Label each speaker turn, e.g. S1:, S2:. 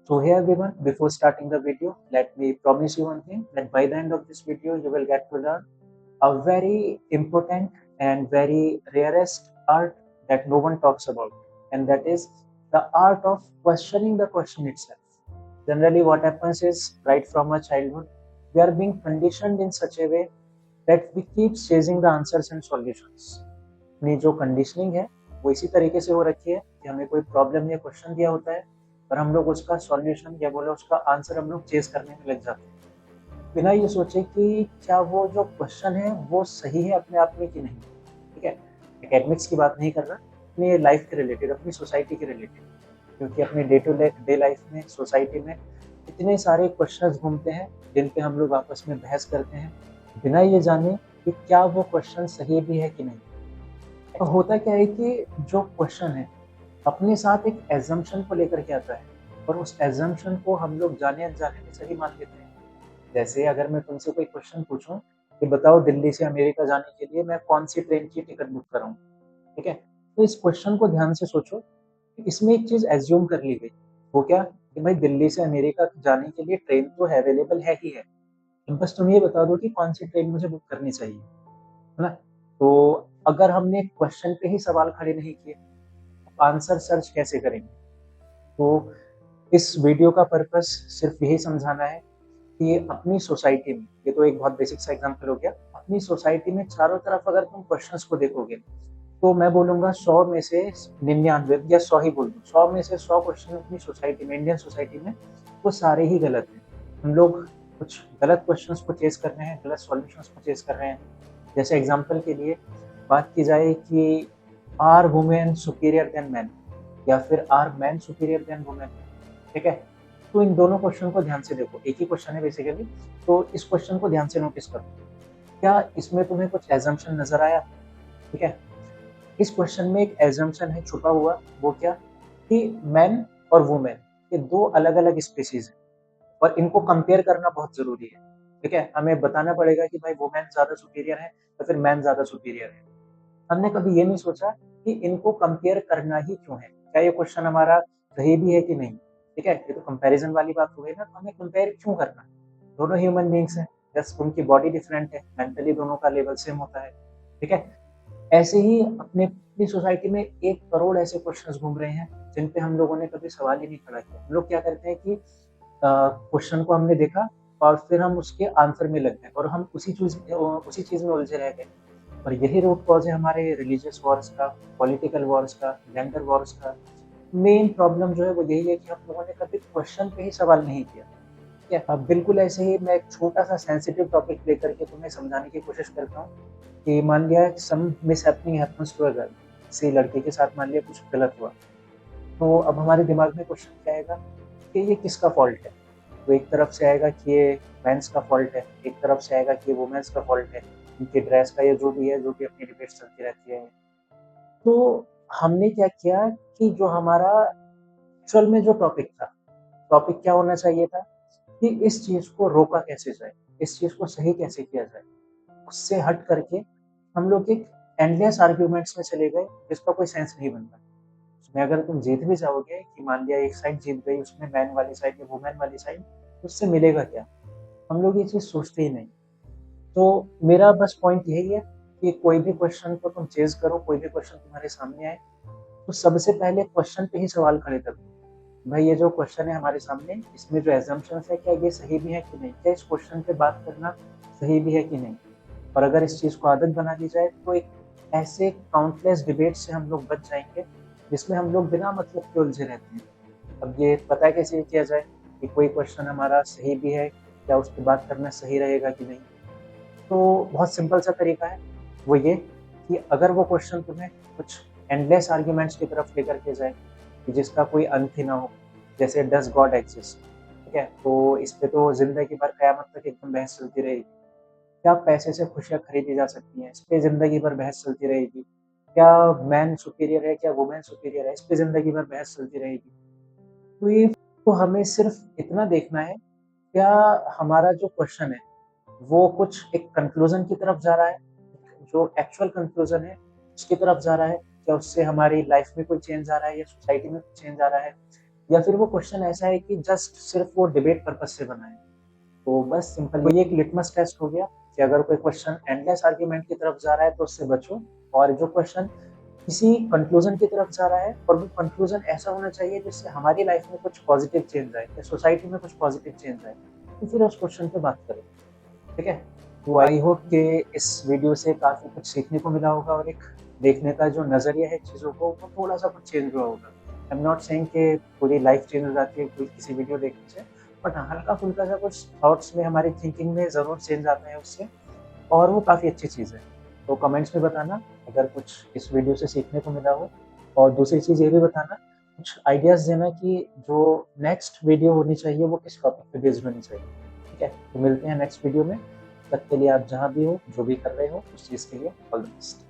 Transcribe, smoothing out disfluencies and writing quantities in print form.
S1: So hey everyone, before starting the video, let me promise you one thing that by the end of this video, you will get to learn a very important and very rarest art that no one talks about, and that is the art of questioning the question itself. Generally, what happens is right from our childhood, we are being conditioned in such a way that we keep chasing the answers and solutions. अपनी जो conditioning है वो इसी तरीके से हो रखी है कि हमें कोई प्रॉब्लम या क्वेश्चन दिया होता है और हम लोग उसका सॉल्यूशन या बोले उसका आंसर हम लोग चेस करने में लग जाते हैं बिना ये सोचे कि क्या वो जो क्वेश्चन है वो सही है अपने आप में कि नहीं। ठीक है, एकेडमिक्स की बात नहीं कर रहा, अपनी लाइफ के रिलेटेड, अपनी सोसाइटी के रिलेटेड, क्योंकि अपने डे टू डे लाइफ में सोसाइटी में इतने सारे क्वेश्चंस घूमते हैं जिन पे हम लोग आपस में बहस करते हैं बिना ये जाने कि क्या वो क्वेश्चन सही भी है कि नहीं। तो होता क्या है कि जो क्वेश्चन है अपने साथ एक एजम्पशन को लेकर के आता है और उस एजम्पशन को हम लोग जाने अनजाने में सही मान लेते हैं। जैसे अगर मैं तुमसे कोई क्वेश्चन पूछूं कि बताओ दिल्ली से अमेरिका जाने के लिए मैं कौन सी ट्रेन की टिकट बुक कराऊं, ठीक है, तो इस क्वेश्चन को ध्यान से सोचो कि इसमें एक चीज एज्यूम कर ली गई, वो क्या कि भाई दिल्ली से अमेरिका जाने के लिए ट्रेन तो अवेलेबल है ही है, बस तुम ये बता दो कि कौन सी ट्रेन मुझे बुक करनी चाहिए, है ना। तो अगर हमने क्वेश्चन पे ही सवाल खड़े नहीं किए, आंसर सर्च कैसे करेंगे। तो इस वीडियो का पर्पस सिर्फ यही समझाना है कि अपनी सोसाइटी में, ये तो एक बहुत बेसिक सा एग्जांपल हो गया, अपनी सोसाइटी में चारों तरफ अगर तुम क्वेश्चंस को देखोगे तो मैं बोलूंगा 100 में से 99 या 100 ही बोल दूं, 100 में से 100 क्वेश्चन अपनी सोसाइटी में, इंडियन सोसाइटी में, वो सारे ही गलत हैं। हम लोग कुछ गलत क्वेश्चंस को चेस कर रहे हैं, गलत सॉल्यूशंस को चेस कर रहे हैं। जैसे एग्जांपल के लिए बात की जाए कि are women superior than man या फिर are man superior than women, ठीक है। तो इन दोनों क्वेश्चन को ध्यान से देखो, एक ही क्वेश्चन है बेसिकली, तो इस क्वेश्चन को ध्यान से नोटिस करो। क्या इसमें तुम्हें कुछ एजम्पशन नजर आया? ठीक है, इस क्वेश्चन में एक एजम्पशन है छुपा हुआ, वो क्या कि मैन और वुमेन ये दो अलग अलग स्पीसीज हैं और इनको कंपेयर करना बहुत जरूरी है। ठीक है, हमें बताना पड़ेगा कि भाई वुमेन ज्यादा सुपीरियर है या फिर मैन ज्यादा सुपीरियर है। हमने कभी ये नहीं सोचा कि इनको कंपेयर करना ही क्यों है, क्या ये क्वेश्चन हमारा सही भी है कि नहीं। ठीक है, ये तो कंपैरिजन वाली बात हो गई ना, तो हमें कंपेयर क्यों करना। दोनों ह्यूमन बींग्स हैं, जस्ट उनकी बॉडी डिफरेंट है, मेंटली दोनों का लेवल सेम होता है। ठीक है, ऐसे ही अपने अपनी सोसाइटी में 1 करोड़ ऐसे क्वेश्चन घूम रहे हैं जिन पे हम लोगों ने कभी सवाल ही नहीं खड़ा किया। हम लोग क्या करते हैं कि क्वेश्चन को हमने देखा और फिर हम उसके आंसर में लग गए और हम उसी चीज में उलझे रह गए। और यही रूट कॉज है हमारे रिलीजियस वॉर्स का, पॉलिटिकल वॉर्स का, जेंडर वॉर्स का। मेन प्रॉब्लम जो है वो यही है कि हम लोगों ने कभी क्वेश्चन पे ही सवाल नहीं किया। ठीक है, अब बिल्कुल ऐसे ही मैं एक छोटा सा सेंसिटिव टॉपिक लेकर के तुम्हें समझाने की कोशिश करता हूँ कि मान लिया some mishappening happens to a girl, किसी लड़के के साथ मान लिया कुछ गलत हुआ, तो अब हमारे दिमाग में क्वेश्चन क्या आएगा कि ये किसका फॉल्ट है। तो एक तरफ से आएगा कि ये मेंस का फॉल्ट है, एक तरफ से आएगा कि ये वुमेन्स का फॉल्ट है, उनकी ड्रेस का, ये जो भी है, जो भी अपनी डिबेट चलती रहती है। तो हमने क्या किया कि जो हमारा एक्चुअल में जो टॉपिक था, टॉपिक क्या होना चाहिए था कि इस चीज को रोका कैसे जाए, इस चीज को सही कैसे किया जाए, उससे हट करके हम लोग एक एंडलेस आर्ग्यूमेंट्स में चले गए जिसका कोई सेंस नहीं बनता। उसमें अगर तुम जीत भी जाओगे कि मान लिया एक साइड जीत गई, उसमें मैन वाली साइड या वुमेन वाली साइड, उससे मिलेगा क्या? हम लोग ये चीज सोचते ही नहीं। तो मेरा बस पॉइंट यही है कि कोई भी क्वेश्चन को तुम चेज करो, कोई भी क्वेश्चन तुम्हारे सामने आए तो सबसे पहले क्वेश्चन पे ही सवाल खड़े करो। भाई ये जो क्वेश्चन है हमारे सामने, इसमें जो एजम्पशंस है क्या ये सही भी है कि नहीं, क्या इस क्वेश्चन पे बात करना सही भी है कि नहीं। और अगर इस चीज को आदत बना दी जाए तो एक ऐसे काउंटलेस डिबेट से हम लोग बच जाएंगे जिसमें हम लोग बिना मतलब के उलझे रहते हैं। अब ये पता कैसे किया जाए कि कोई क्वेश्चन हमारा सही भी है, क्या उस पर बात करना सही रहेगा कि नहीं। तो बहुत सिंपल सा तरीका है, वो ये कि अगर वो क्वेश्चन तुम्हें कुछ एंडलेस आर्ग्यूमेंट्स की तरफ लेकर के जाए कि जिसका कोई अंत ही ना हो, जैसे डज गॉड एग्जिस्ट, ठीक है, तो इस पे तो जिंदगी भर कयामत तक एकदम बहस चलती रहेगी। क्या पैसे से खुशियां खरीदी जा सकती हैं, इस पे जिंदगी भर बहस चलती रहेगी। क्या मैन सुपीरियर है, क्या वुमेन सुपीरियर है, इस पे जिंदगी भर बहस चलती रहेगी। तो ये तो हमें सिर्फ इतना देखना है, क्या हमारा जो क्वेश्चन है वो कुछ एक कंक्लूजन की तरफ जा रहा है, जो एक्चुअल कंक्लूजन है उसकी तरफ जा रहा है, क्या उससे हमारी लाइफ में कोई चेंज आ रहा है या सोसाइटी में कोई चेंज आ रहा है, या फिर वो क्वेश्चन ऐसा है कि जस्ट सिर्फ वो डिबेट पर्पज से बना है। तो बस सिंपल ये एक लिटमस टेस्ट हो गया कि अगर कोई क्वेश्चन एंडलेस आर्ग्यूमेंट की तरफ जा रहा है तो उससे बचो, और जो क्वेश्चन किसी कंक्लूजन की तरफ जा रहा है और वो कंक्लूजन ऐसा होना चाहिए जिससे हमारी लाइफ में कुछ पॉजिटिव चेंज आए या सोसाइटी में कुछ पॉजिटिव चेंज आए, तो फिर उस क्वेश्चन पे बात करें। ठीक है, तो आई होप कि इस वीडियो से काफ़ी कुछ सीखने को मिला होगा और एक देखने का जो नज़रिया है चीज़ों को वो थोड़ा सा कुछ चेंज हुआ होगा। आई एम नॉट सेइंग कि पूरी लाइफ चेंज हो जाती है कोई किसी वीडियो देखने से, बट हल्का फुल्का सा कुछ थॉट्स में हमारी थिंकिंग में ज़रूर चेंज आता है उससे, और वो काफ़ी अच्छी चीज़ है। तो कमेंट्स में बताना अगर कुछ इस वीडियो से सीखने को मिला हो, और दूसरी चीज़ ये भी बताना, कुछ आइडियाज़ देना कि जो नेक्स्ट वीडियो होनी चाहिए वो किस टॉपिक पे बेस्ड होनी चाहिए। ठीक है, तो मिलते हैं नेक्स्ट वीडियो में। तब तक के लिए आप जहाँ भी हो, जो भी कर रहे हो, उस चीज़ के लिए ऑल द बेस्ट।